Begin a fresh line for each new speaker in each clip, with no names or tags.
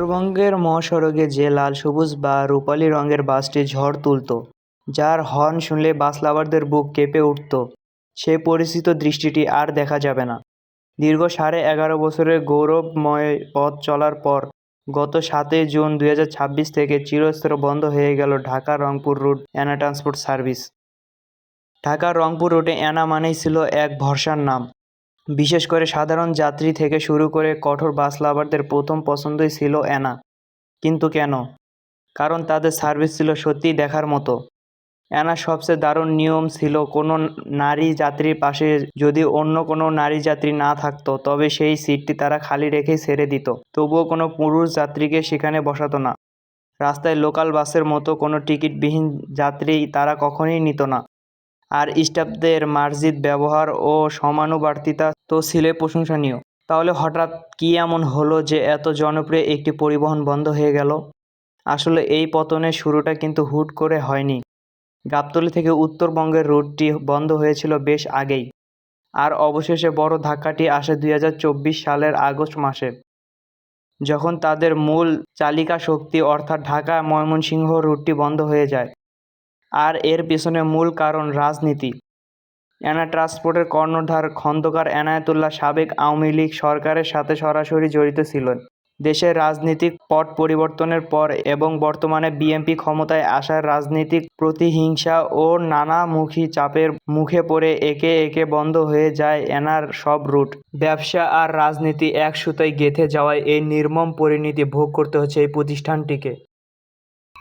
উত্তরবঙ্গের মহাসড়কে যে লাল সবুজ বা রূপালি রঙের বাসটি ঝড় তুলত, যার হর্ন শুনলে বাস লাভারদের বুক কেঁপে উঠত, সেই পরিচিত দৃষ্টিটি আর দেখা যাবে না। দীর্ঘ 11.5 বছরের গৌরবময় পথ চলার পর গত 7ই জুন 2026 থেকে চিরস্তরে বন্ধ হয়ে গেল Dhaka Rangpur route Ena transport service. Dhaka Rangpur রুটে অ্যানা মানেই ছিল এক ভরসার নাম। বিশেষ করে সাধারণ যাত্রী থেকে শুরু করে কঠোর বাস লাভারদের প্রথম পছন্দই ছিল অ্যানা। কিন্তু কেন? কারণ তাদের সার্ভিস ছিল সত্যিই দেখার মতো। অ্যানার সবচেয়ে দারুণ নিয়ম ছিল, কোনো নারী যাত্রীর পাশে যদি অন্য কোনো নারী যাত্রী না থাকতো, তবে সেই সিটটি তারা খালি রেখেই ছেড়ে দিত। তবুও কোনো পুরুষ যাত্রীকে সেখানে বসাতো না। রাস্তায় লোকাল বাসের মতো কোনো টিকিটবিহীন যাত্রী তারা কখনোই নিত না। আর স্টাফদের মার্জিত ব্যবহার ও সমানুবর্তিতা তো ছিলে প্রশংসনীয়। তাহলে হঠাৎ কী এমন হলো যে এত জনপ্রিয় একটি পরিবহন বন্ধ হয়ে গেল? আসলে এই পতনের শুরুটা কিন্তু হুট করে হয়নি। গাবতলী থেকে উত্তরবঙ্গের রুটটি বন্ধ হয়েছিল বেশ আগেই। আর অবশেষে বড় ধাক্কাটি আসে 2024 সালের আগস্ট মাসে, যখন তাদের মূল চালিকা শক্তি অর্থাৎ ঢাকা ময়মনসিংহ রুটটি বন্ধ হয়ে যায়। আর এর পেছনে মূল কারণ রাজনীতি। অ্যানা ট্রান্সপোর্টের কর্ণধার খন্দকার এনায়েতুল্লাহ সাবেক আওয়ামী লীগ সরকারের সাথে সরাসরি জড়িত ছিলেন। দেশের রাজনৈতিক পট পরিবর্তনের পর এবং বর্তমানে বিএনপি ক্ষমতায় আসার রাজনৈতিক প্রতিহিংসা ও নানামুখী চাপের মুখে পড়ে একে একে বন্ধ হয়ে যায় অ্যানার সব রুট। ব্যবসা আর রাজনীতি এক সুতায় গেঁথে যাওয়ায় এই নির্মম পরিণতি ভোগ করতে হচ্ছে এই প্রতিষ্ঠানটিকে।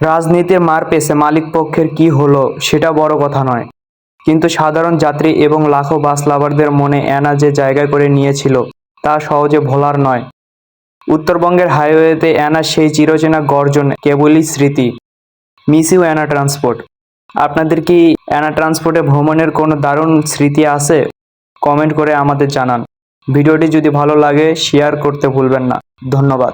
রাজনীতির মার পেছে মালিকপক্ষের কী হলো সেটা বড় কথা নয়, কিন্তু সাধারণ যাত্রী এবং লাখো বাস লাভারদের মনে অ্যানা যে জায়গা করে নিয়েছিল তা সহজে ভোলার নয়। উত্তরবঙ্গের হাইওয়েতে অ্যানার সেই চিরচেনা গর্জন কেবলই স্মৃতি। Miss you Ena transport. আপনাদের কি অ্যানা ট্রান্সপোর্টে ভ্রমণের কোনো দারুণ স্মৃতি আছে? কমেন্ট করে আমাদের জানান। ভিডিওটি যদি ভালো লাগে শেয়ার করতে ভুলবেন না। ধন্যবাদ।